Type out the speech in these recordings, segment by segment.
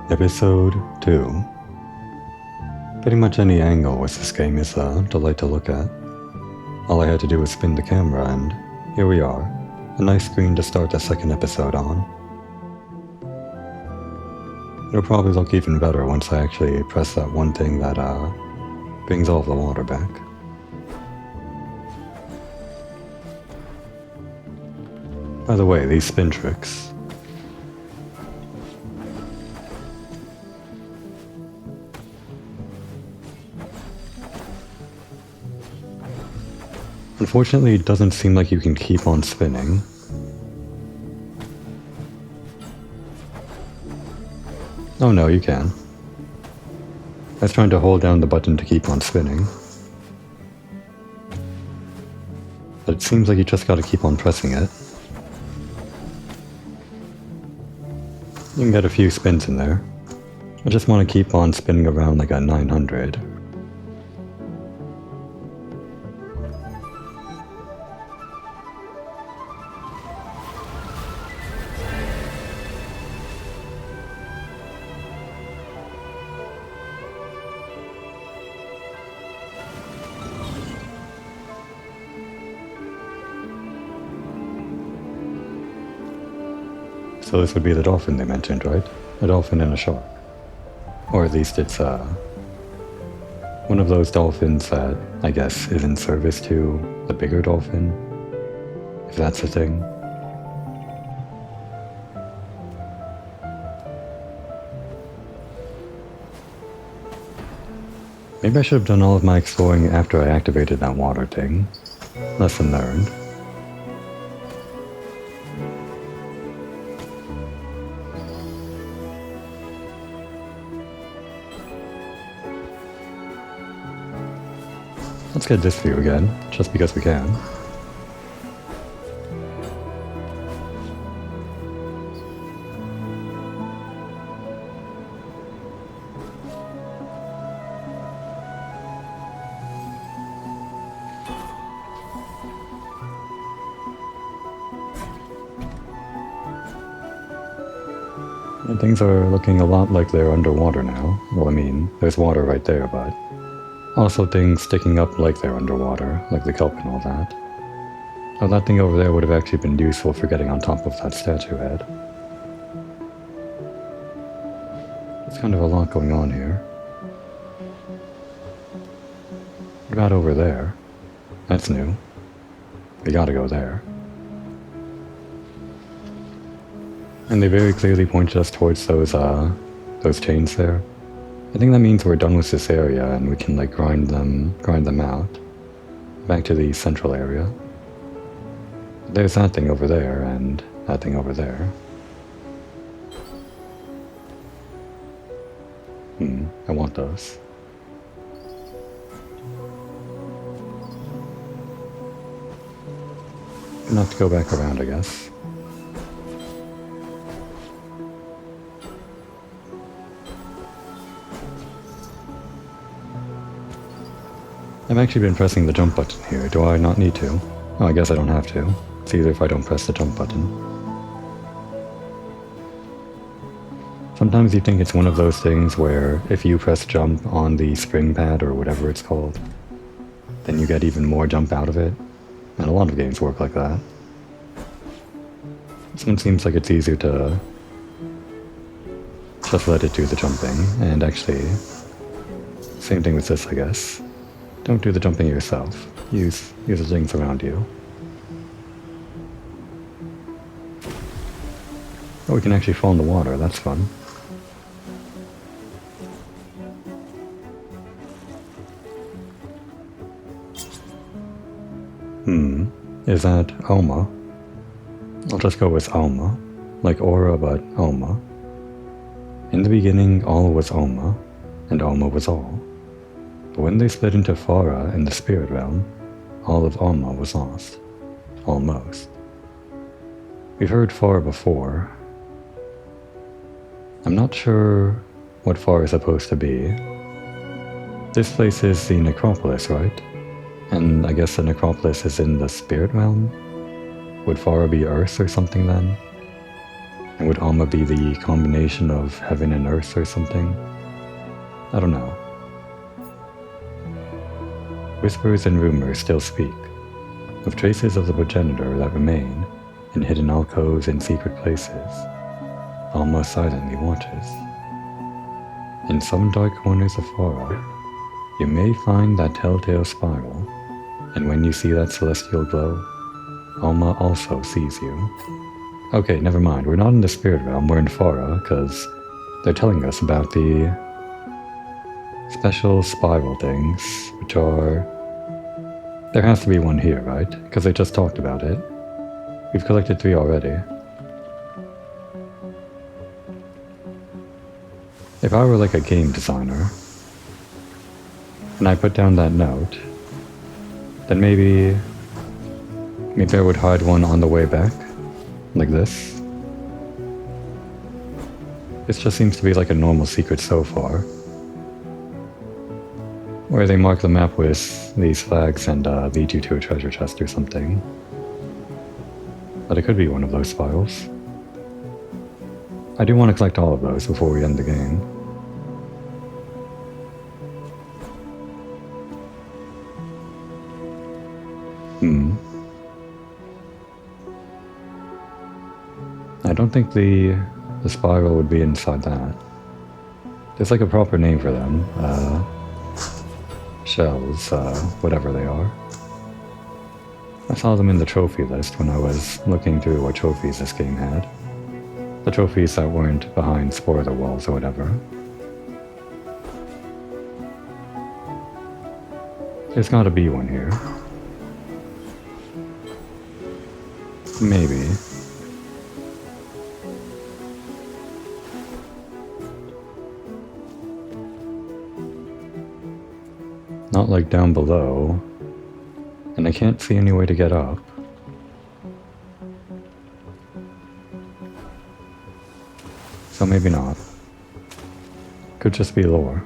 Episode 2. Pretty much any angle with this game is a delight to look at. All I had to do was spin the camera and here we are. A nice screen to start the second episode on. It'll probably look even better once I actually press that one thing that brings all of the water back. By the way, these spin tricks. Unfortunately, it doesn't seem like you can keep on spinning. Oh no, you can. I was trying to hold down the button to keep on spinning. But it seems like you just gotta keep on pressing it. You can get a few spins in there. I just want to keep on spinning around like a 900. So this would be the dolphin they mentioned, right? A dolphin and a shark. Or at least it's one of those dolphins that, I guess, is in service to the bigger dolphin. If that's a thing. Maybe I should have done all of my exploring after I activated that water thing. Lesson learned. Let's get this view again, just because we can. And things are looking a lot like they're underwater now. Well, I mean, there's water right there, but also things sticking up like they're underwater, like the kelp and all that. Oh, that thing over there would have actually been useful for getting on top of that statue head. There's kind of a lot going on here. What about over there? That's new. We gotta go there. And they very clearly pointed us towards those chains there. I think that means we're done with this area and we can like grind them out. Back to the central area. There's that thing over there and that thing over there. I want those. Gonna have to go back around, I guess. I've actually been pressing the jump button here. Do I not need to? Oh, I guess I don't have to. It's easier if I don't press the jump button. Sometimes you think it's one of those things where if you press jump on the spring pad or whatever it's called, then you get even more jump out of it. And a lot of games work like that. This one seems like it's easier to just let it do the jumping, and actually, same thing with this, I guess. Don't do the jumping yourself. Use the things around you. Oh, we can actually fall in the water. That's fun. Is that Oma? I'll just go with Oma. Like Aura, but Oma. In the beginning, all was Oma, and Oma was all. But when they split into Farah in the spirit realm, all of Oma was lost. Almost. We've heard Farah before. I'm not sure what Farah is supposed to be. This place is the necropolis, right? And I guess the necropolis is in the spirit realm? Would Farah be Earth or something then? And would Alma be the combination of heaven and earth or something? I don't know. Whispers and rumors still speak, of traces of the progenitor that remain in hidden alcoves and secret places. Alma silently watches. In some dark corners of Fara, you may find that telltale spiral, and when you see that celestial glow, Alma also sees you. Okay, never mind, we're not in the spirit realm, we're in Fara, because they're telling us about the special spiral things, which are... There has to be one here, right? Because they just talked about it. We've collected 3 already. If I were like a game designer, and I put down that note, then maybe I would hide one on the way back, like this. This just seems to be like a normal secret so far, where they mark the map with these flags and lead you to a treasure chest or something. But it could be one of those spirals. I do want to collect all of those before we end the game. I don't think the spiral would be inside that. There's like a proper name for them. Shells, whatever they are. I saw them in the trophy list when I was looking through what trophies this game had. The trophies that weren't behind spoiler walls or whatever. There's gotta be one here. Maybe. Not like down below. And I can't see any way to get up. So maybe not. Could just be lore.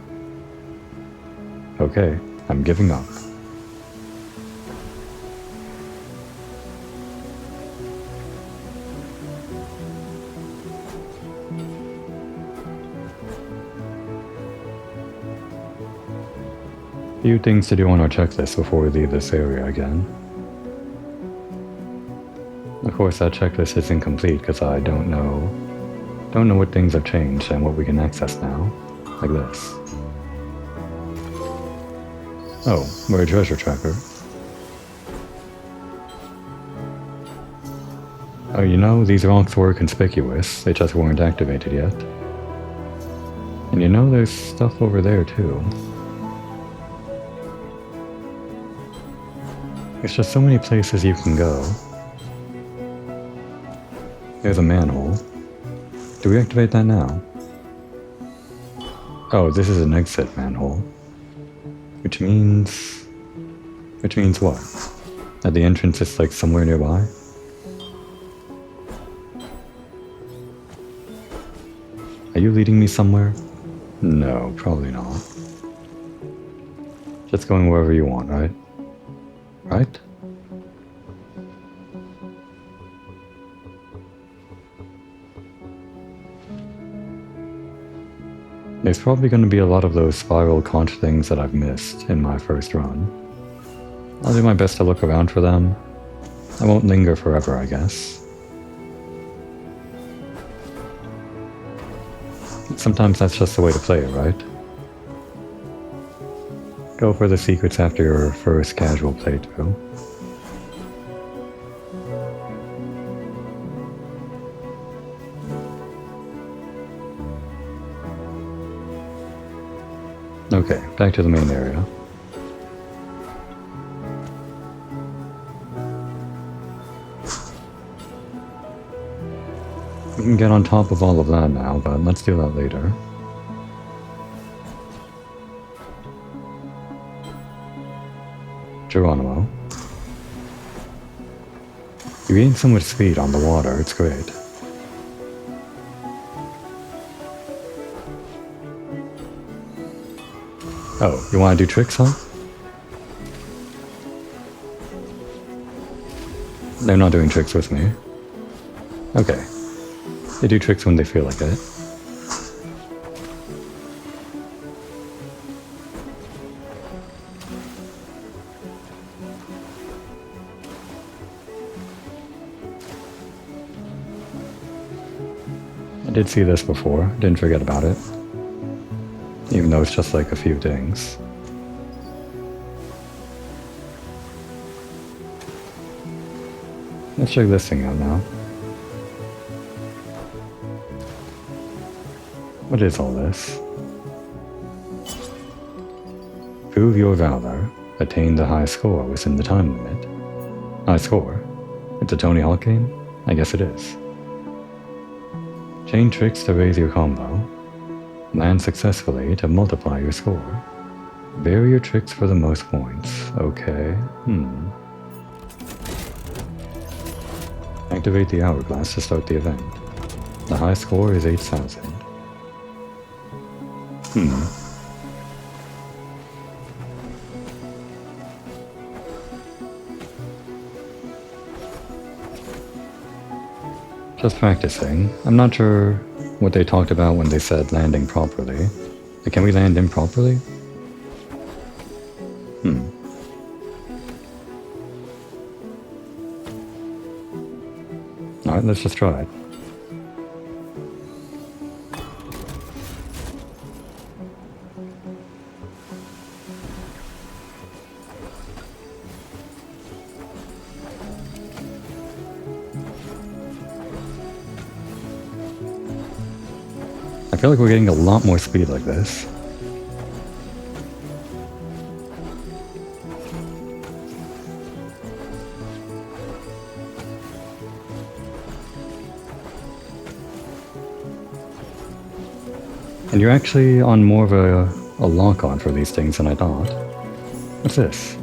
Okay, I'm giving up. Few things to do on our checklist before we leave this area again. Of course, that checklist is incomplete because I don't know what things have changed and what we can access now, like this. Oh, we're a treasure tracker. Oh, you know, these rocks were conspicuous, they just weren't activated yet. And you know, there's stuff over there too. There's just so many places you can go. There's a manhole. Do we activate that now? Oh, this is an exit manhole. Which means what? That the entrance is like somewhere nearby? Are you leading me somewhere? No, probably not. Just going wherever you want, right? Right? There's probably going to be a lot of those spiral conch things that I've missed in my first run. I'll do my best to look around for them. I won't linger forever, I guess. Sometimes that's just the way to play it, right? Go for the secrets after your first casual playthrough. Okay, back to the main area. We can get on top of all of that now, but let's do that later. Geronimo. You gain so much speed on the water, it's great. Oh, you want to do tricks, huh? They're not doing tricks with me. Okay. They do tricks when they feel like it. I did see this before, didn't forget about it. Even though it's just like a few things. Let's check this thing out now. What is all this? Prove your valor. Attain the high score within the time limit. High score? It's a Tony Hawk game? I guess it is. Chain tricks to raise your combo. Land successfully to multiply your score. Vary your tricks for the most points. Okay. Activate the hourglass to start the event. The high score is 8,000. Just practicing. I'm not sure what they talked about when they said landing properly. Like, can we land improperly? Alright, let's just try it. I feel like we're getting a lot more speed like this. And you're actually on more of a lock-on for these things than I thought. What's this?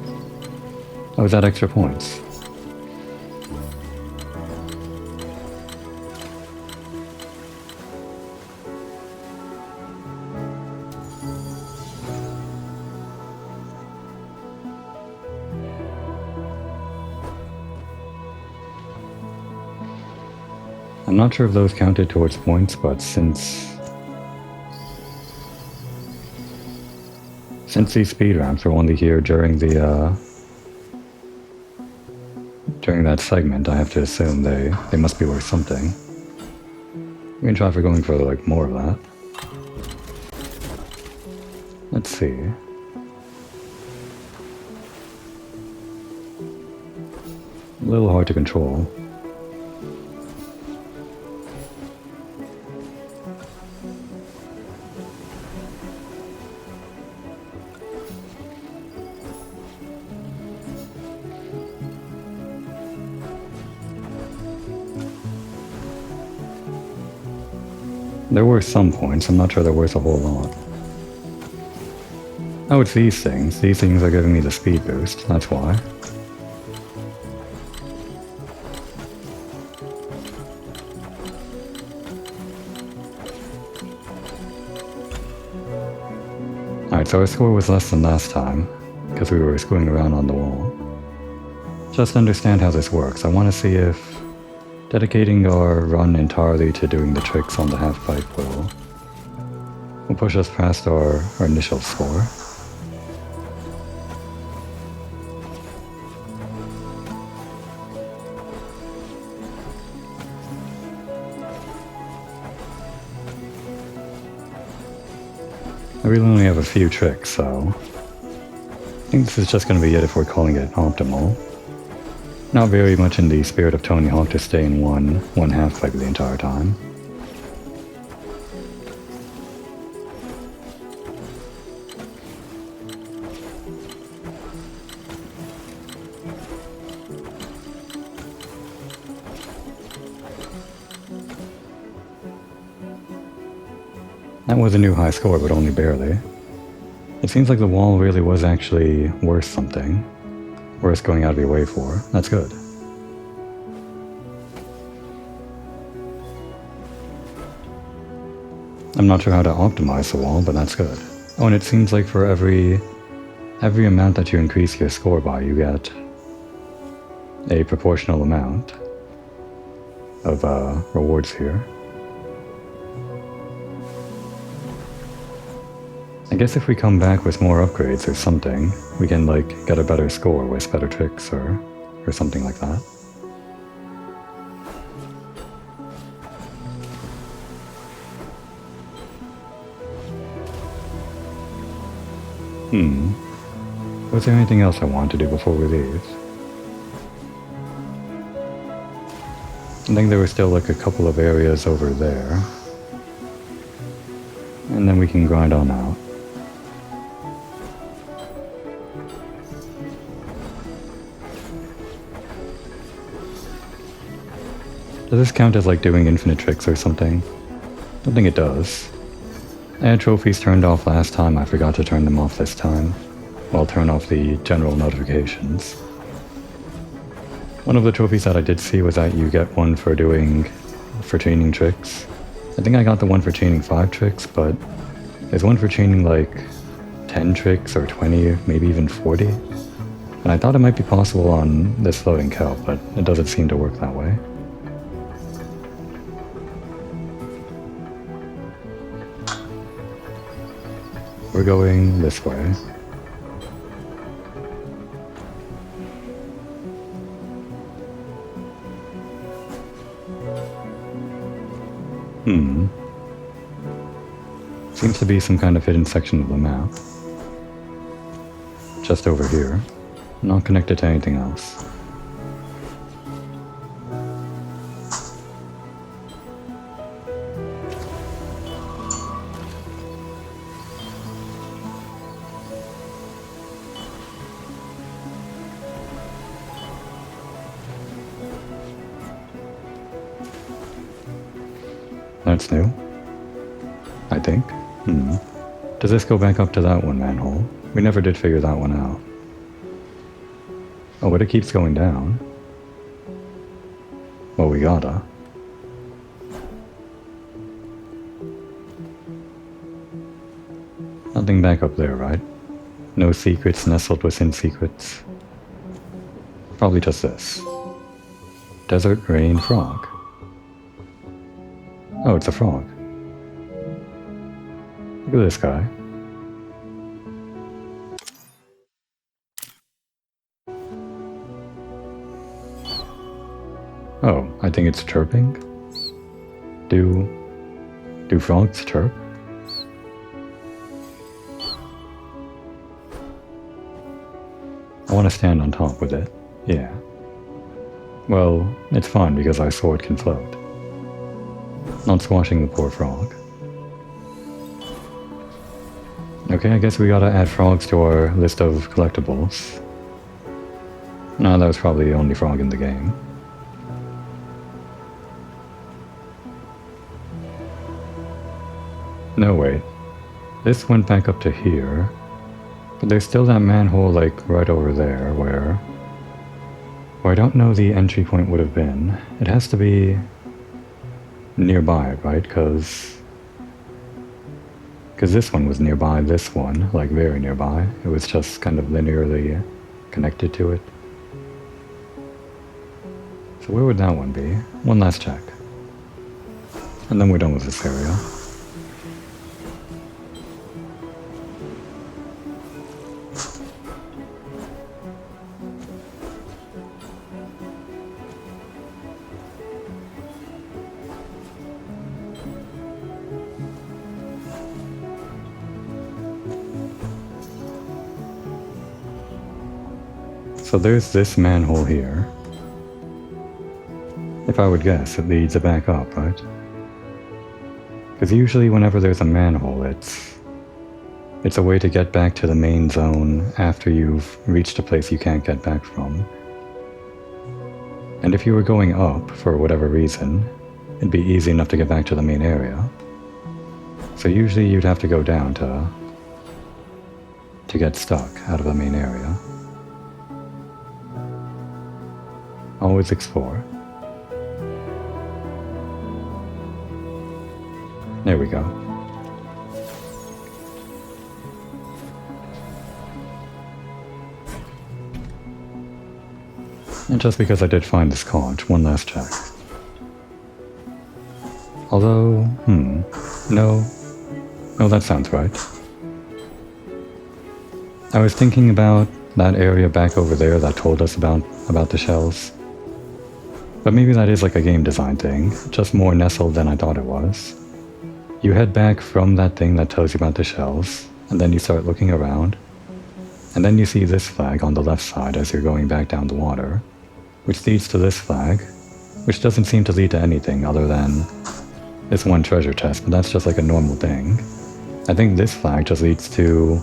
Oh, is that extra points? I'm not sure if those counted towards points, but since these speed ramps were only here during the during that segment, I have to assume they must be worth something. We can try for going for like more of that. Let's see. A little hard to control. They're worth some points, I'm not sure they're worth a whole lot. Oh, it's these things. These things are giving me the speed boost, that's why. Alright, so our score was less than last time, because we were screwing around on the wall. Just to understand how this works, I want to see if dedicating our run entirely to doing the tricks on the half-pipe will push us past our initial score. I really only have a few tricks, so I think this is just going to be it if we're calling it optimal. Not very much in the spirit of Tony Hawk to stay in one half pipe the entire time. That was a new high score, but only barely. It seems like the wall really was actually worth something. Worth going out of your way for. That's good. I'm not sure how to optimize the wall, but that's good. Oh, and it seems like for every amount that you increase your score by, you get a proportional amount of rewards here. I guess if we come back with more upgrades or something, we can, like, get a better score with better tricks or something like that. Was there anything else I want to do before we leave? I think there were still like a couple of areas over there. And then we can grind on out. Does this count as like doing infinite tricks or something? I don't think it does. I had trophies turned off last time, I forgot to turn them off this time. Well, turn off the general notifications. One of the trophies that I did see was that you get one for chaining tricks. I think I got the one for chaining 5 tricks, but there's one for chaining like 10 tricks or 20, maybe even 40. And I thought it might be possible on this floating kelp, but it doesn't seem to work that way. We're going this way. Seems to be some kind of hidden section of the map. Just over here. Not connected to anything else. That's new. I think. Does this go back up to that one manhole? We never did figure that one out. Oh, but it keeps going down. Well, we gotta. Nothing back up there, right? No secrets nestled within secrets. Probably just this. Desert rain frog. Oh, it's a frog. Look at this guy. Oh, I think it's chirping. Do frogs chirp? I want to stand on top with it. Yeah. Well, it's fine because our sword can float. Not squashing the poor frog. Okay, I guess we gotta add frogs to our list of collectibles. No, that was probably the only frog in the game. No, wait. This went back up to here. But there's still that manhole, like, right over there, where I don't know the entry point would have been. It has to be nearby, right? Because this one was nearby this one, like very nearby. It was just kind of linearly connected to it. So where would that one be? One last check. And then we're done with this area. So there's this manhole here. If I would guess, it leads it back up, right? Because usually whenever there's a manhole, it's a way to get back to the main zone after you've reached a place you can't get back from. And if you were going up, for whatever reason, it'd be easy enough to get back to the main area. So usually you'd have to go down to get stuck out of the main area. Always explore. There we go. And just because I did find this conch, one last check. Although, no, that sounds right. I was thinking about that area back over there that told us about the shells. But maybe that is like a game design thing, just more nestled than I thought it was. You head back from that thing that tells you about the shells, and then you start looking around, and then you see this flag on the left side as you're going back down the water, which leads to this flag, which doesn't seem to lead to anything other than this one treasure chest, but that's just like a normal thing. I think this flag just leads to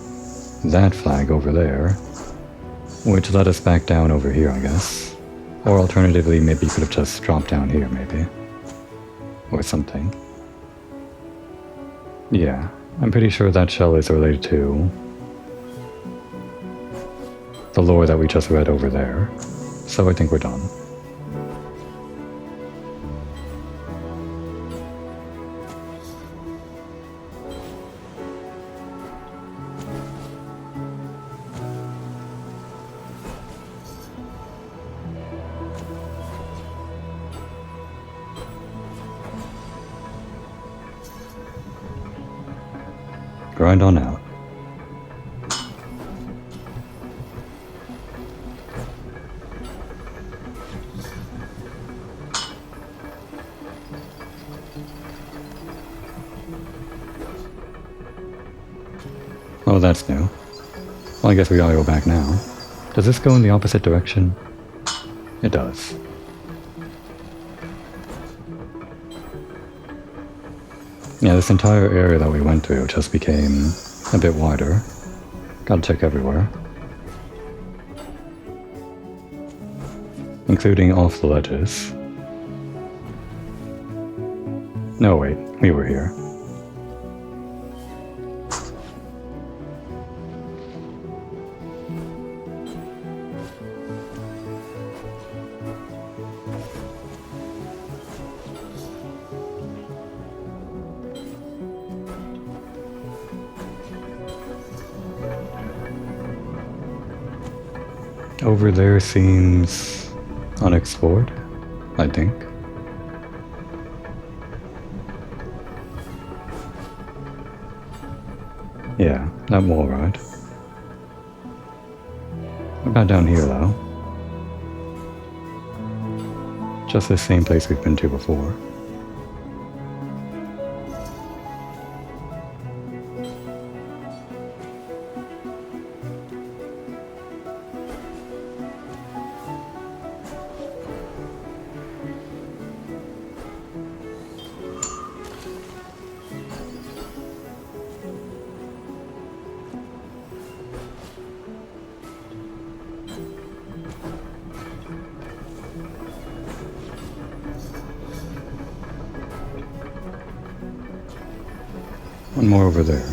that flag over there, which led us back down over here, I guess. Or alternatively, maybe you could have just dropped down here, maybe. Or something. Yeah, I'm pretty sure that shell is related to the lore that we just read over there. So I think we're done. Grind on out. Oh, that's new. Well, I guess we gotta go back now. Does this go in the opposite direction? It does. Yeah, this entire area that we went through just became a bit wider. Gotta check everywhere. Including off the ledges. No, wait, we were here. Over there seems unexplored, I think. Yeah, that wall ride. What about down here, though? Just the same place we've been to before. One more over there.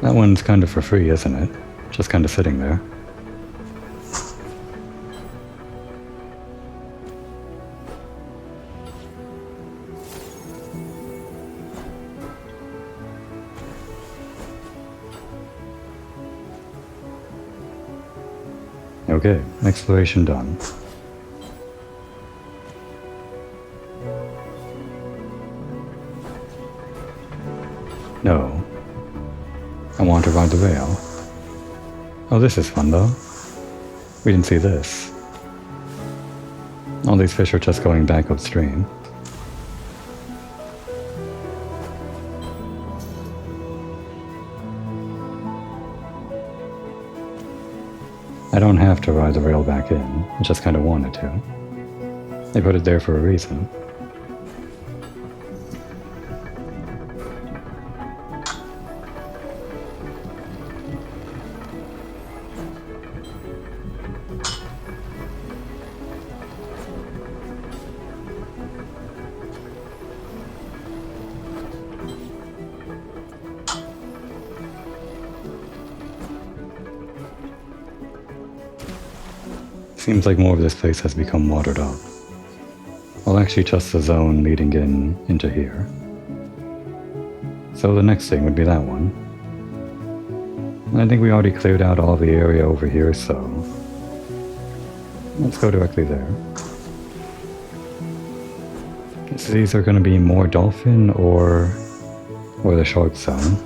That one's kind of for free, isn't it? Just kind of sitting there. Okay, exploration done. No. I want to ride the rail. Oh, this is fun though. We didn't see this. All these fish are just going back upstream. I don't have to ride the rail back in. I just kind of wanted to. They put it there for a reason. Seems like more of this place has become watered up. Well, actually just the zone leading into here. So the next thing would be that one. And I think we already cleared out all the area over here, so let's go directly there. So these are going to be more dolphin or or the short zone.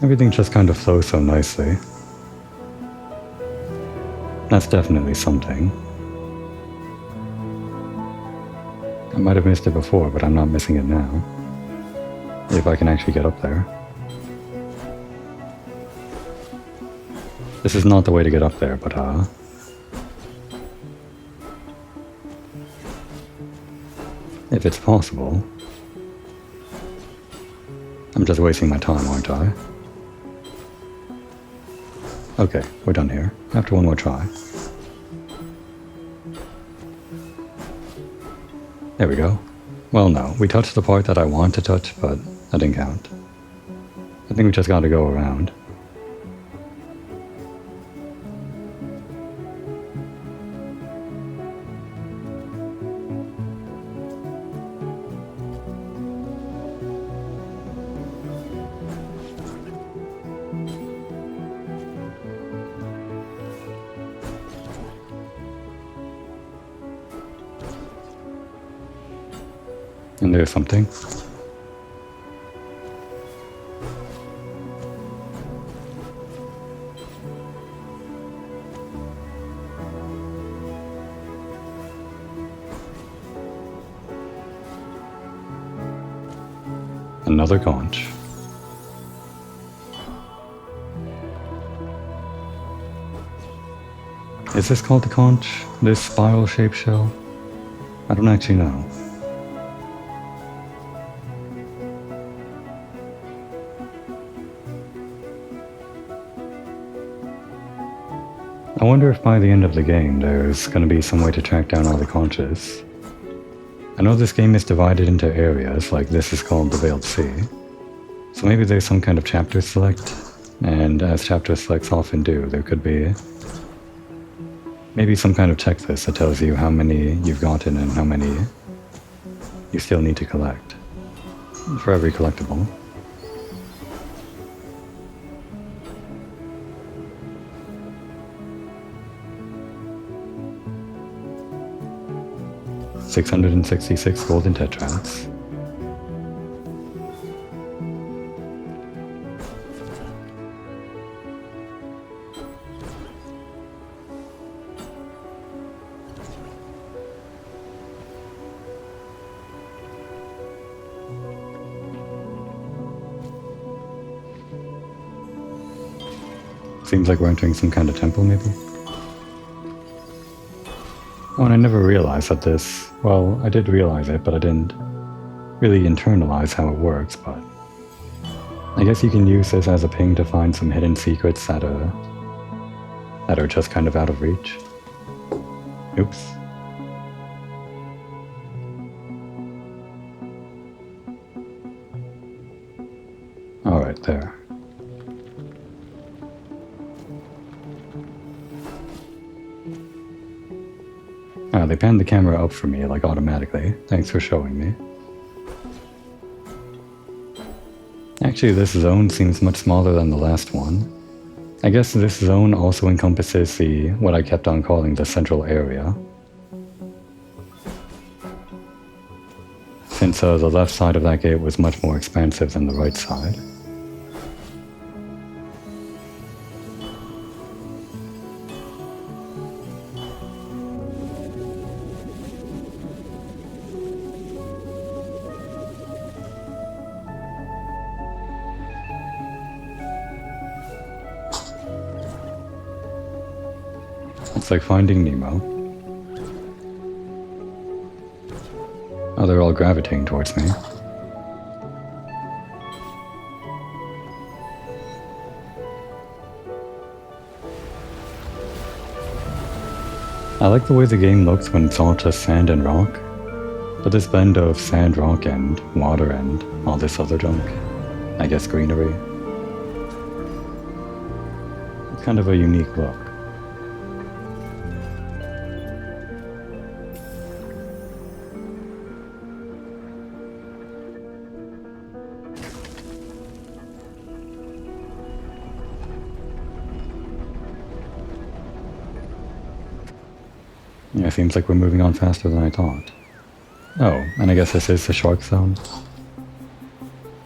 Everything just kind of flows so nicely. That's definitely something. I might have missed it before, but I'm not missing it now. If I can actually get up there. This is not the way to get up there, but if it's possible. I'm just wasting my time, aren't I? Okay, we're done here. After one more try. There we go. Well, no, we touched the part that I want to touch, but that didn't count. I think we just gotta go around. And there's something. Another conch. Is this called the conch? This spiral-shaped shell? I don't actually know. I wonder if by the end of the game there's going to be some way to track down all the conches. I know this game is divided into areas, like this is called the Veiled Sea. So maybe there's some kind of chapter select, and as chapter selects often do, there could be maybe some kind of checklist that tells you how many you've gotten and how many you still need to collect for every collectible. $666 golden tetrads. Seems like we're entering some kind of temple, maybe? Oh, and I never realized that this... Well, I did realize it, but I didn't really internalize how it works, but... I guess you can use this as a ping to find some hidden secrets that are just kind of out of reach. Oops. Alright, there. They panned the camera up for me, like automatically. Thanks for showing me. Actually, this zone seems much smaller than the last one. I guess this zone also encompasses what I kept on calling the central area. Since the left side of that gate was much more expansive than the right side. It's like Finding Nemo. Oh, they're all gravitating towards me. I like the way the game looks when it's all just sand and rock, but this blend of sand, rock, and water and all this other junk, I guess greenery, it's kind of a unique look. Yeah, seems like we're moving on faster than I thought. Oh, and I guess this is the shark zone?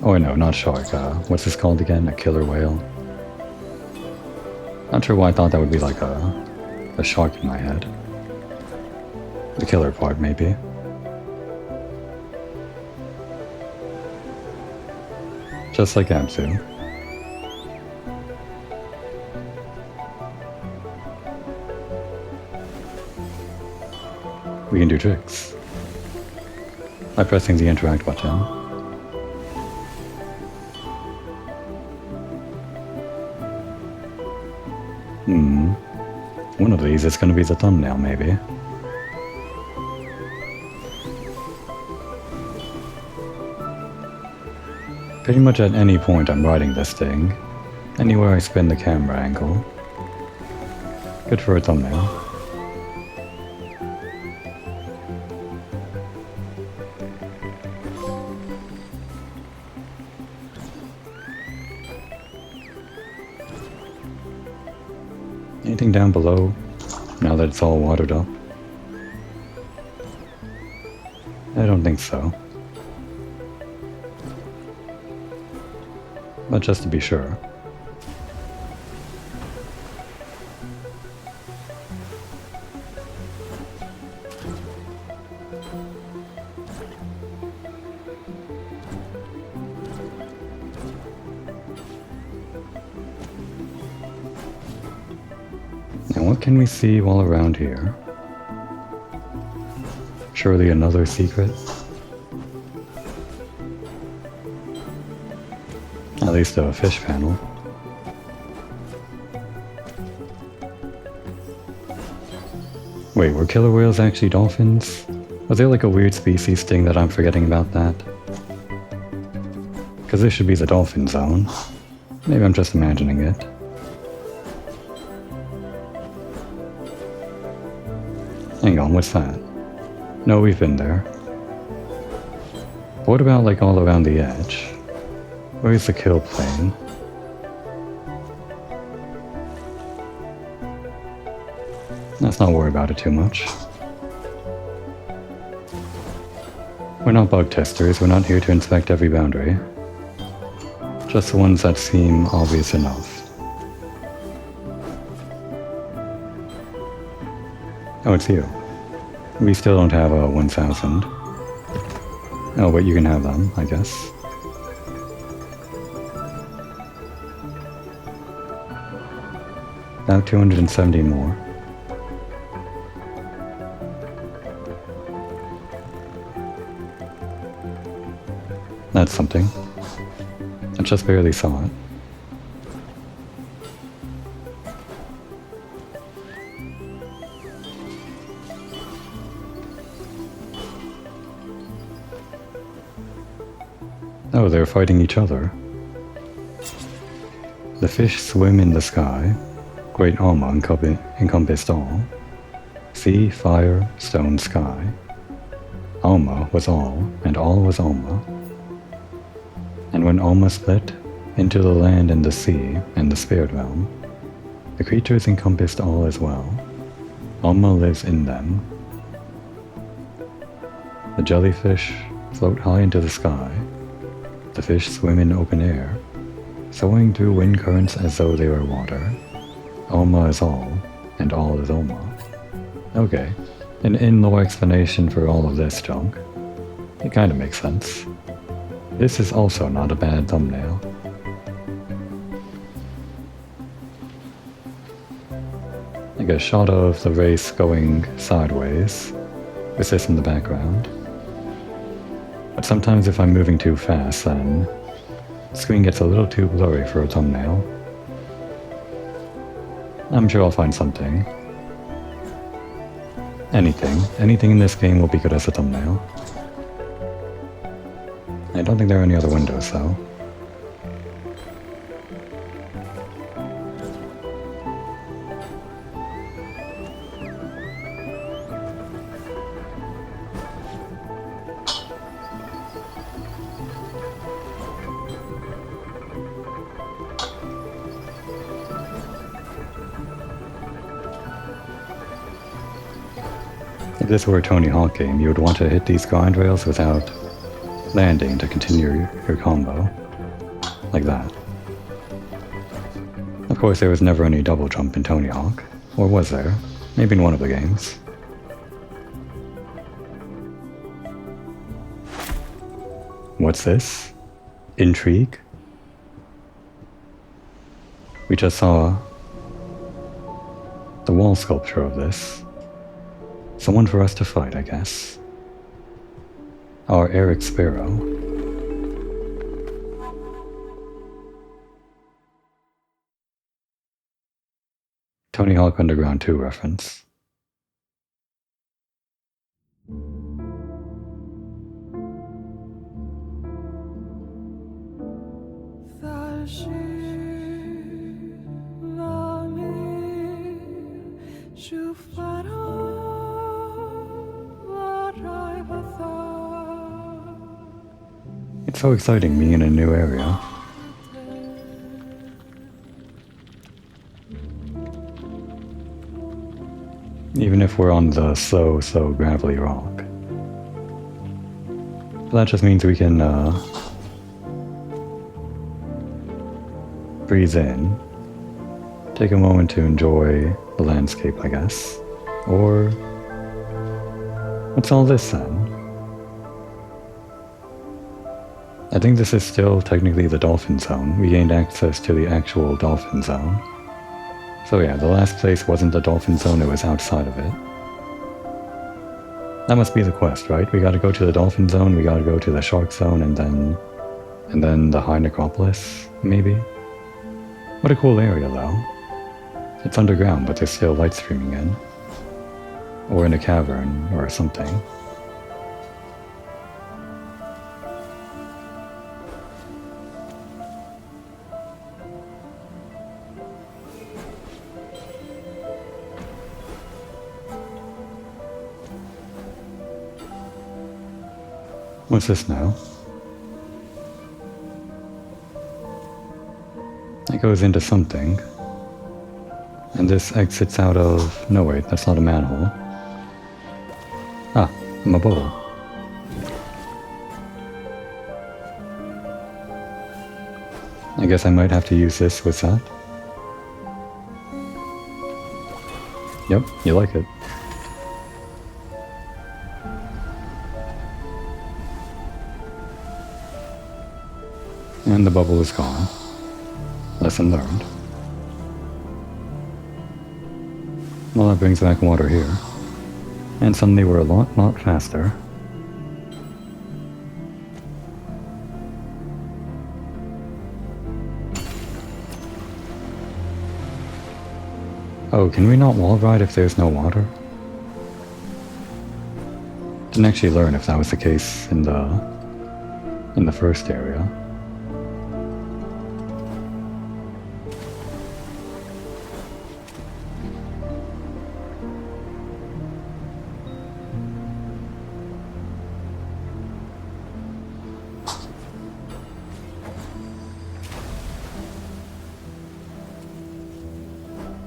Oh no, not shark, what's this called again? A killer whale? Not sure why I thought that would be like a shark in my head. The killer part, maybe. Just like Abzu. We can do tricks. By pressing the interact button. One of these is going to be the thumbnail, maybe. Pretty much at any point I'm riding this thing, anywhere I spin the camera angle. Good for a thumbnail. Anything down below, now that it's all watered up? I don't think so. But just to be sure. Now what can we see while around here? Surely another secret? At least a fish panel. Wait, were killer whales actually dolphins? Was there like a weird species thing that I'm forgetting about that? Because this should be the dolphin zone. Maybe I'm just imagining it. Hang on, what's that? No, we've been there. What about like all around the edge? Where's the kill plane? Let's not worry about it too much. We're not bug testers, we're not here to inspect every boundary. Just the ones that seem obvious enough. Oh, it's you. We still don't have a 1000. Oh, but you can have them, I guess. About 270 more. That's something. I just barely saw it. Oh, they're fighting each other. The fish swim in the sky. Great Alma encompassed all. Sea, fire, stone, sky. Alma was all, and all was Alma. And when Alma split into the land and the sea and the spirit realm, the creatures encompassed all as well. Alma lives in them. The jellyfish float high into the sky. The fish swim in open air, soaring through wind currents as though they were water. Alma is all, and all is Alma. Okay, an in-lore explanation for all of this junk. It kinda makes sense. This is also not a bad thumbnail. Like a shot of the Wraith going sideways, with this in the background. But sometimes if I'm moving too fast, then the screen gets a little too blurry for a thumbnail. I'm sure I'll find something. Anything in this game will be good as a thumbnail. I don't think there are any other windows though. this were a Tony Hawk game, you would want to hit these grind rails without landing to continue your combo. Like that. Of course, there was never any double jump in Tony Hawk. Or was there? Maybe in one of the games. What's this? Intrigue? We just saw the wall sculpture of this. Someone for us to fight, I guess. Our Eric Sparrow. Tony Hawk Underground 2 reference. It's so exciting being in a new area. Even if we're on the so gravelly rock. But that just means we can breathe in, take a moment to enjoy the landscape, I guess. Or what's all this then? I think this is still technically the dolphin zone. We gained access to the actual dolphin zone. So yeah, the last place wasn't the dolphin zone, it was outside of it. That must be the quest, right? We gotta go to the dolphin zone, we gotta go to the shark zone, and then the high necropolis, maybe? What a cool area though. It's underground, but there's still light streaming in. Or in a cavern, or something. What's this now? It goes into something. And this exits out of... No wait, that's not a manhole. Ah, I'm a bowl. I guess I might have to use this with that. Yep, you like it. And the bubble is gone. Lesson learned. Well, that brings back water here. And suddenly we're a lot faster. Oh, can we not wall ride if there's no water? Didn't actually learn if that was the case in the first area.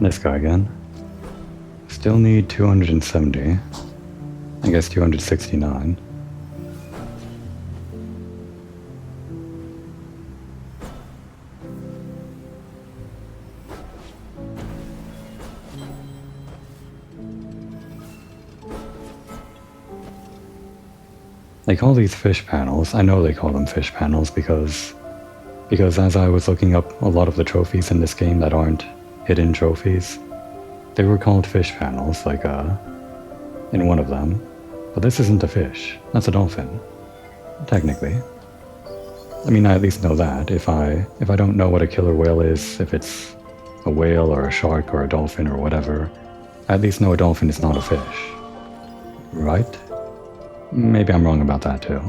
This guy again. Still need 270. I guess 269. They call these fish panels. I know they call them fish panels because as I was looking up a lot of the trophies in this game that aren't hidden trophies, they were called fish panels, like in one of them. But this isn't a fish, that's a dolphin, technically. I mean, I at least know that. If I don't know what a killer whale is, if it's a whale or a shark or a dolphin or whatever, I at least know a dolphin is not a fish. Right? Maybe I'm wrong about that too.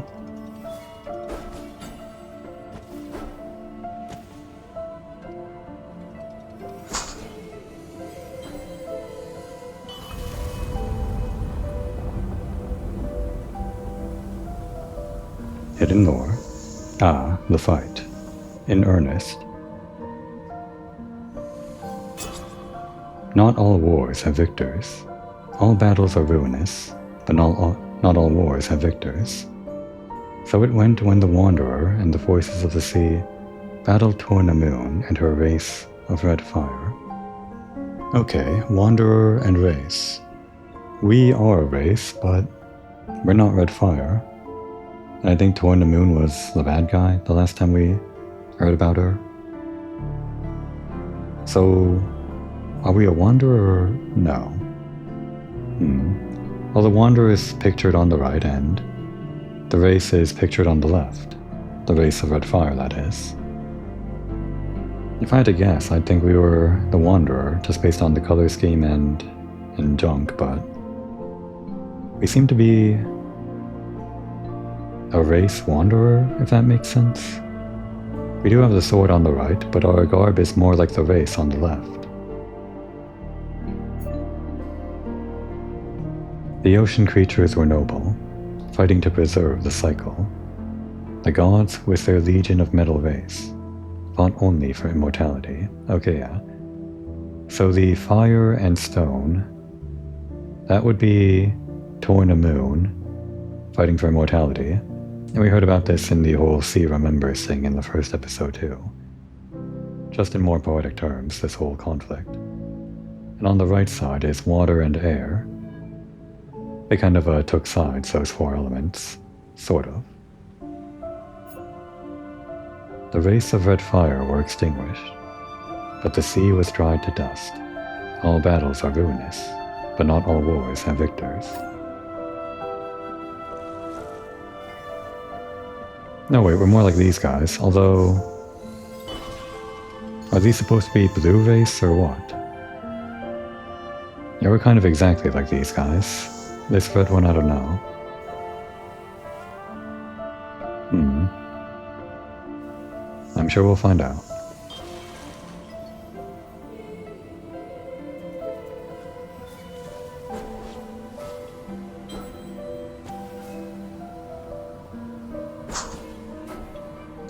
Hidden lore. Ah, the fight. In earnest. Not all wars have victors. All battles are ruinous. but not all wars have victors. So it went when the Wanderer and the Voices of the Sea battled Tornamoon and her race of red fire. Okay, Wanderer and race. We are a race, but we're not red fire. And I think Tornamoon was the bad guy the last time we heard about her. So, are we a Wanderer? No. Well, the Wanderer is pictured on the right and the race is pictured on the left. The race of red fire, that is. If I had to guess, I'd think we were the Wanderer, just based on the color scheme and junk, but we seem to be a race Wanderer, if that makes sense. We do have the sword on the right, but our garb is more like the race on the left. The ocean creatures were noble, fighting to preserve the cycle. The gods, with their legion of metal race, fought only for immortality. Okay, yeah. So the fire and stone, that would be Tornamoon, fighting for immortality. And we heard about this in the whole sea remembers thing in the first episode too. Just in more poetic terms, this whole conflict. And on the right side is water and air. They kind of took sides, those four elements. Sort of. The race of red fire were extinguished, but the sea was dried to dust. All battles are ruinous, but not all wars have victors. No, wait, we're more like these guys, although... Are these supposed to be blue race or what? Yeah, we're kind of exactly like these guys. This red one, I don't know. I'm sure we'll find out.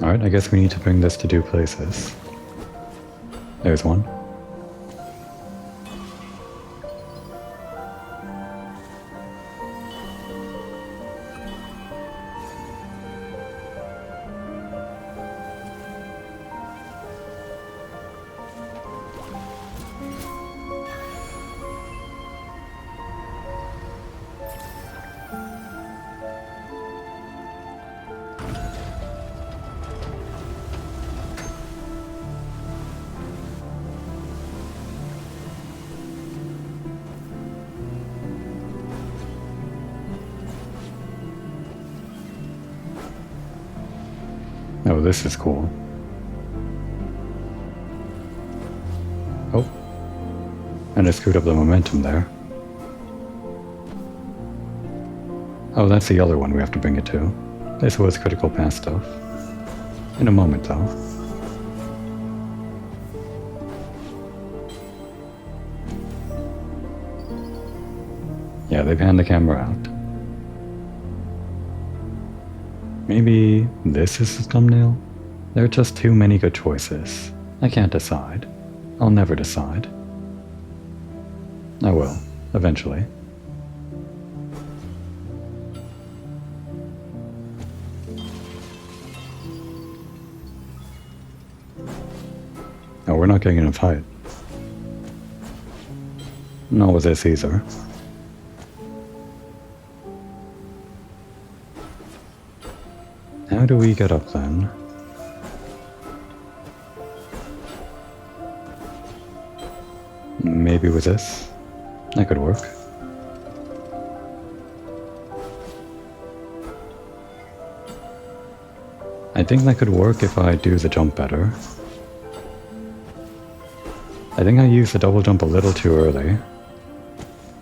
Alright, I guess we need to bring this to 2 places. There's one. Oh, this is cool. Oh. And I screwed up the momentum there. Oh, that's the other one we have to bring it to. This was critical pass stuff. In a moment, though. Yeah, they panned the camera out. Maybe this is the thumbnail? There are just too many good choices. I can't decide. I'll never decide. I will, eventually. Oh, we're not getting in a fight. Not with this either. How do we get up then? Maybe with this? That could work. I think that could work if I do the jump better. I think I used the double jump a little too early.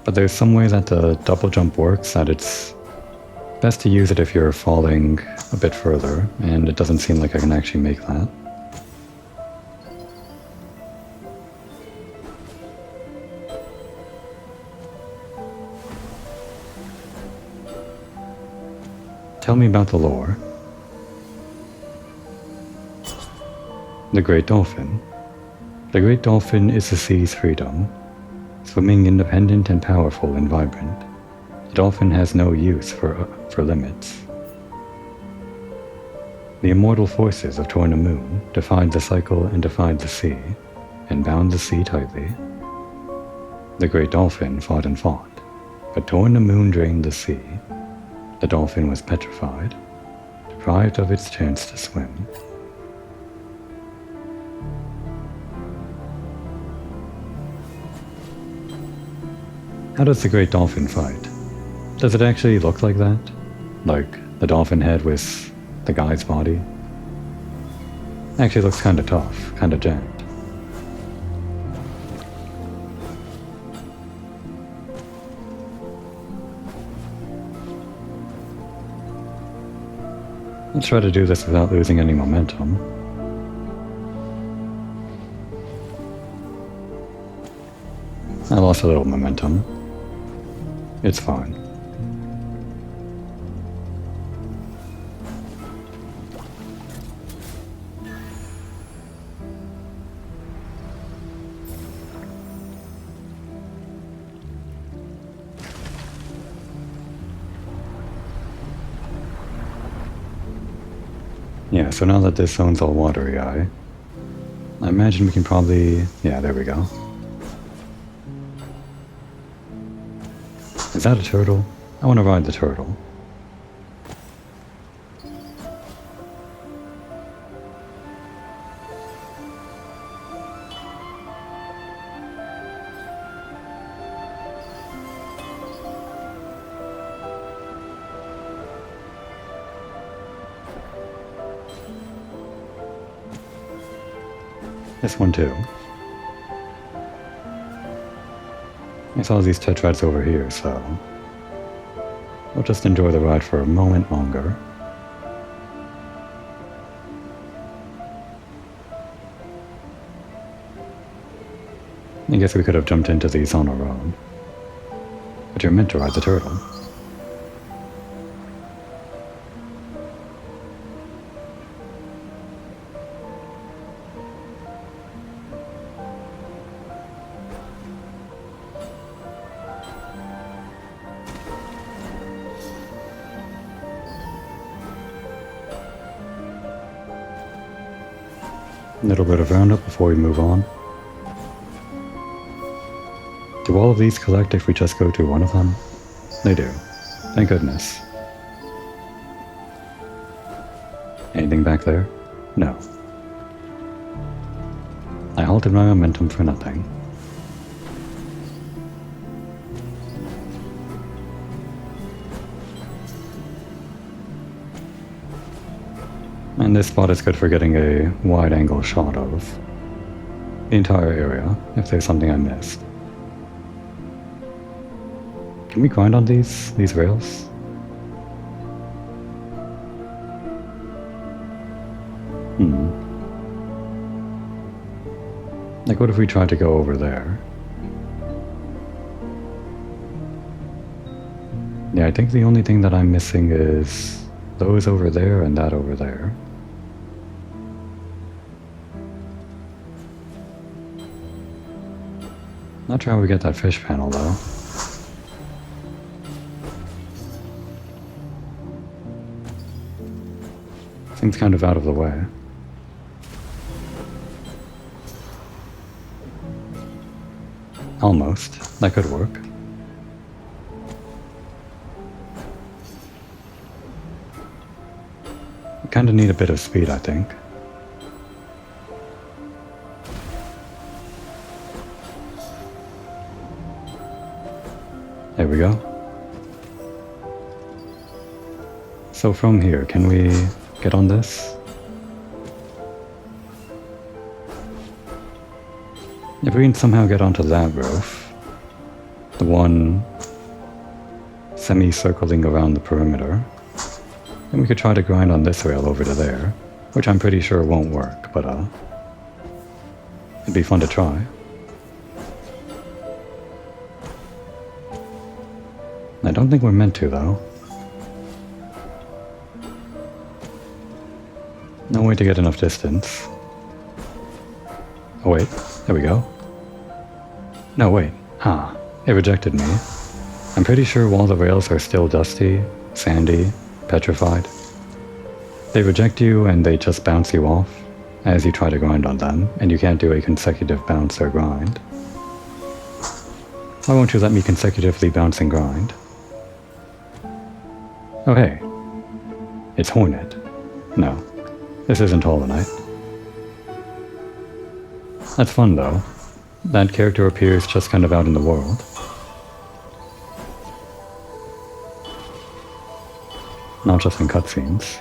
But there's some way that the double jump works that it's best to use it if you're falling a bit further, and it doesn't seem like I can actually make that. Tell me about the lore. The Great Dolphin. The Great Dolphin is the sea's freedom, swimming independent and powerful and vibrant. The dolphin has no use for limits. The immortal forces of Torn the Moon defied the cycle and defied the sea, and bound the sea tightly. The great dolphin fought and fought, but Torn the Moon drained the sea. The dolphin was petrified, deprived of its chance to swim. How does the great dolphin fight? Does it actually look like that? Like the dolphin head with the guy's body? Actually looks kinda tough, kinda jammed. Let's try to do this without losing any momentum. I lost a little momentum. It's fine. Yeah, so now that this zone's all watery, I imagine we can probably... yeah, there we go. Is that a turtle? I want to ride the turtle. This one too. I saw these tetrads over here, so we'll just enjoy the ride for a moment longer. I guess we could have jumped into these on our own. But you're meant to ride the turtle. A little bit of roundup before we move on. Do all of these collect if we just go to one of them? They do. Thank goodness. Anything back there? No. I halted my momentum for nothing. And this spot is good for getting a wide-angle shot of the entire area, if there's something I missed. Can we grind on these rails? Like, what if we tried to go over there? Yeah, I think the only thing that I'm missing is those over there and that over there. Not sure how we get that fish panel, though. Seems kind of out of the way. Almost. That could work. We kind of need a bit of speed, I think. There we go. So from here, can we get on this? If we can somehow get onto that roof, the one semi-circling around the perimeter, then we could try to grind on this rail over to there, which I'm pretty sure won't work, but it'd be fun to try. I don't think we're meant to, though. No way to get enough distance. Oh wait, there we go. No, wait. Ah, it rejected me. I'm pretty sure all the rails are still dusty, sandy, petrified. They reject you and they just bounce you off as you try to grind on them, and you can't do a consecutive bounce or grind. Why won't you let me consecutively bounce and grind? Oh hey, it's Hornet. No, this isn't Hollow Knight. That's fun though. That character appears just kind of out in the world. Not just in cutscenes.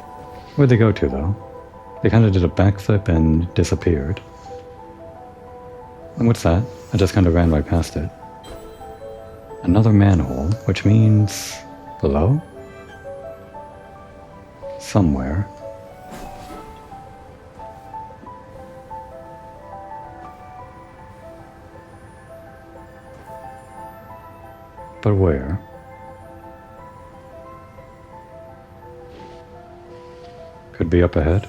Where'd they go to though? They kind of did a backflip and disappeared. And what's that? I just kind of ran right past it. Another manhole, which means... below? Somewhere. But where? Could be up ahead.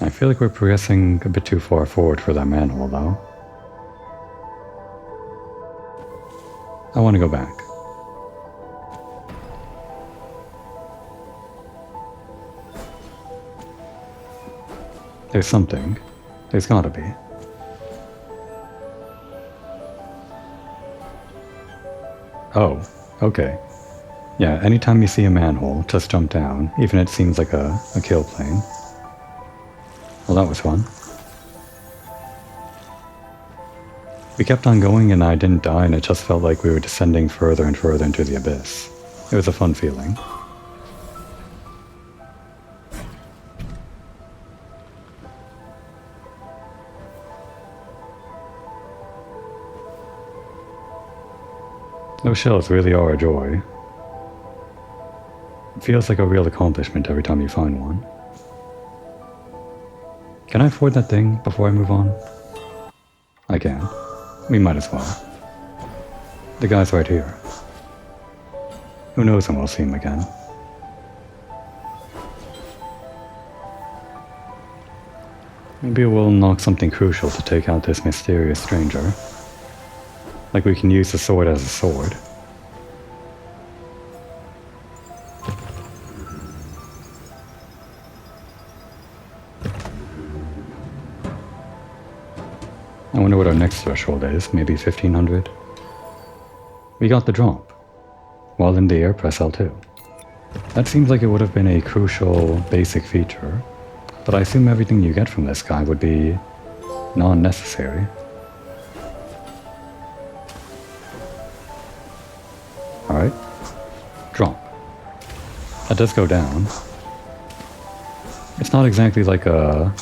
I feel like we're progressing a bit too far forward for that manhole, though. I want to go back. There's something. There's gotta be. Oh, okay. Yeah, anytime you see a manhole, just jump down, even if it seems like a kill plane. Well, that was fun. We kept on going and I didn't die, and it just felt like we were descending further and further into the abyss. It was a fun feeling. Those shells really are a joy. It feels like a real accomplishment every time you find one. Can I afford that thing before I move on? I can. We might as well. The guy's right here. Who knows when we'll see him again. Maybe we'll unlock something crucial to take out this mysterious stranger. Like we can use the sword as a sword. I wonder what our next threshold is, maybe 1500? We got the drop. While in the air, press L2. That seems like it would have been a crucial, basic feature, but I assume everything you get from this guy would be non-necessary. Alright. Drop. That does go down. It's not exactly like a...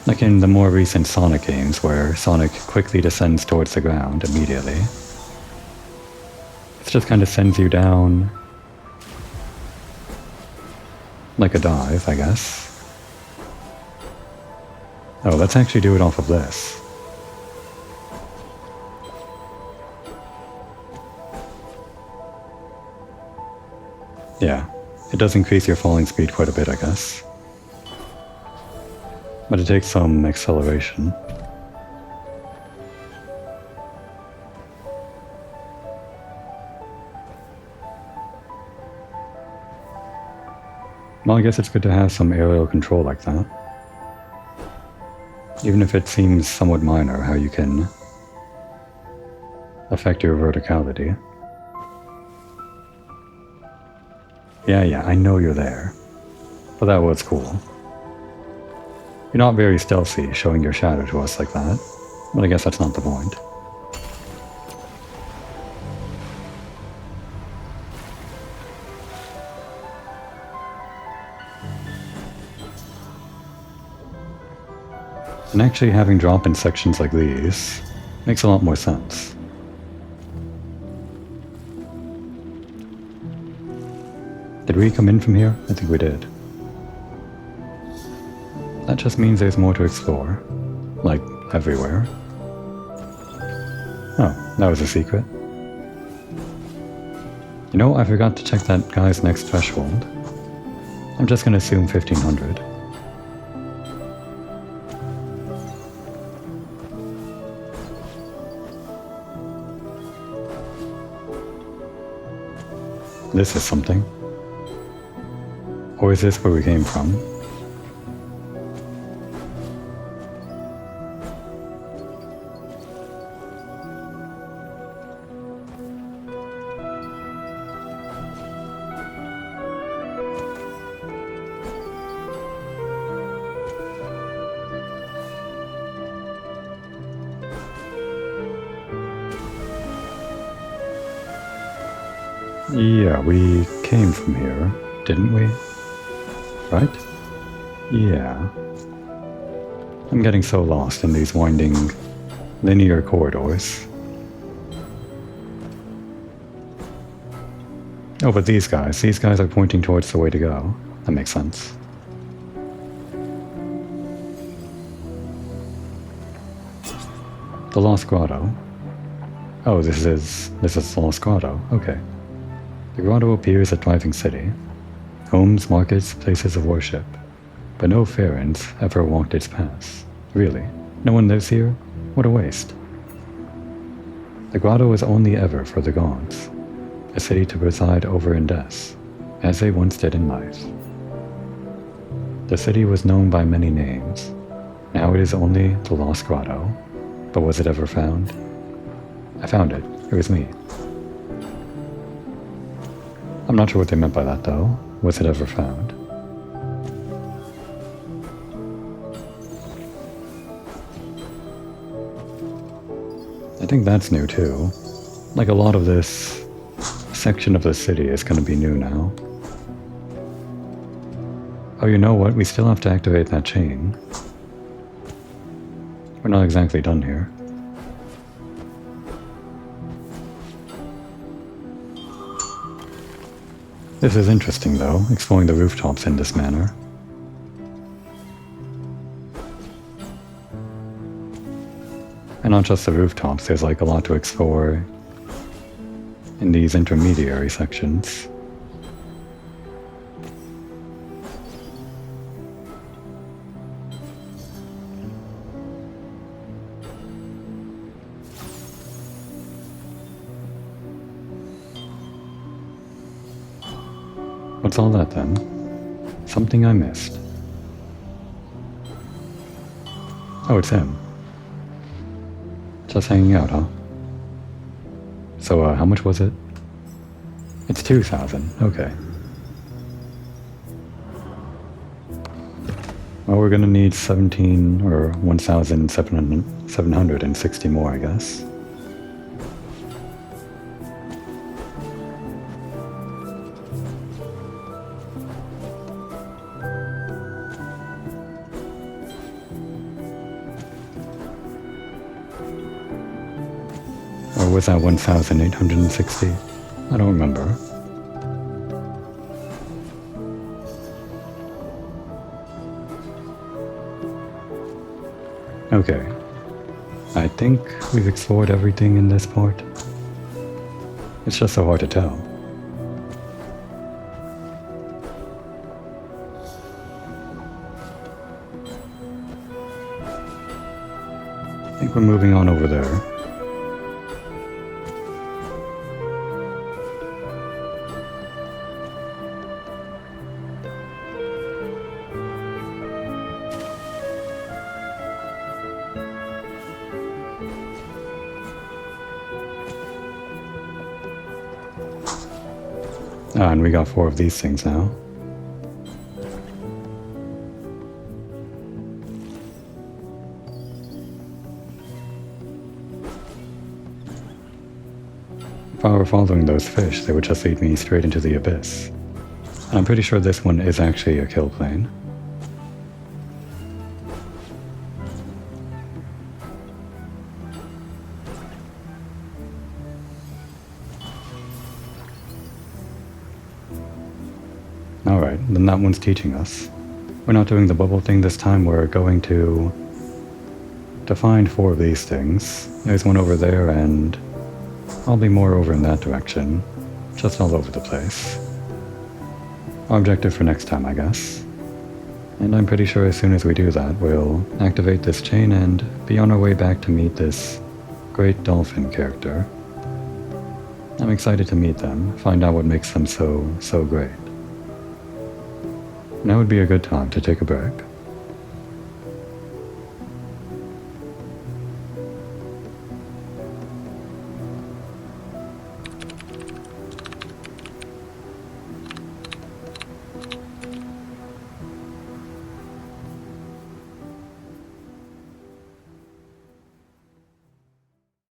like in the more recent Sonic games, where Sonic quickly descends towards the ground immediately. It just kind of sends you down... like a dive, I guess. Oh, let's actually do it off of this. Yeah, it does increase your falling speed quite a bit, I guess. But it takes some acceleration. Well, I guess it's good to have some aerial control like that. Even if it seems somewhat minor how you can affect your verticality. Yeah, I know you're there. But that was cool. You're not very stealthy, showing your shadow to us like that. But I guess that's not the point. And actually having drop in sections like these makes a lot more sense. Did we come in from here? I think we did. That just means there's more to explore. Like, everywhere. Oh, that was a secret. You know, I forgot to check that guy's next threshold. I'm just gonna assume 1500. This is something. Or is this where we came from? Yeah, we came from here, didn't we? Right? Yeah. I'm getting so lost in these winding, linear corridors. Oh, but these guys are pointing towards the way to go. That makes sense. The Lost Grotto. Oh, this is the Lost Grotto. Okay. The grotto appears a thriving city. Homes, markets, places of worship. But no Farans ever walked its paths. Really? No one lives here? What a waste. The grotto is only ever for the gods. A city to preside over in death, as they once did in life. The city was known by many names. Now it is only the Lost Grotto. But was it ever found? I found it. It was me. I'm not sure what they meant by that, though. Was it ever found? I think that's new, too. Like, a lot of this section of the city is going to be new now. Oh, you know what? We still have to activate that chain. We're not exactly done here. This is interesting, though, exploring the rooftops in this manner. And not just the rooftops, there's like a lot to explore in these intermediary sections. What's all that then? Something I missed. Oh, it's him. Just hanging out, huh? So, how much was it? It's 2,000. Okay. Well, we're gonna need 17 or 1,760 more, I guess. Or was that 1,860? I don't remember. Okay. I think we've explored everything in this part. It's just so hard to tell. I think we're moving on over there. Ah, and we got 4 of these things now. If I were following those fish, they would just lead me straight into the abyss. And I'm pretty sure this one is actually a kill plane. Alright, then that one's teaching us. We're not doing the bubble thing this time, we're going to find 4 of these things. There's one over there, and probably more over in that direction. Just all over the place. Our objective for next time, I guess. And I'm pretty sure as soon as we do that, we'll activate this chain and be on our way back to meet this great dolphin character. I'm excited to meet them, find out what makes them so great. Now would be a good time to take a break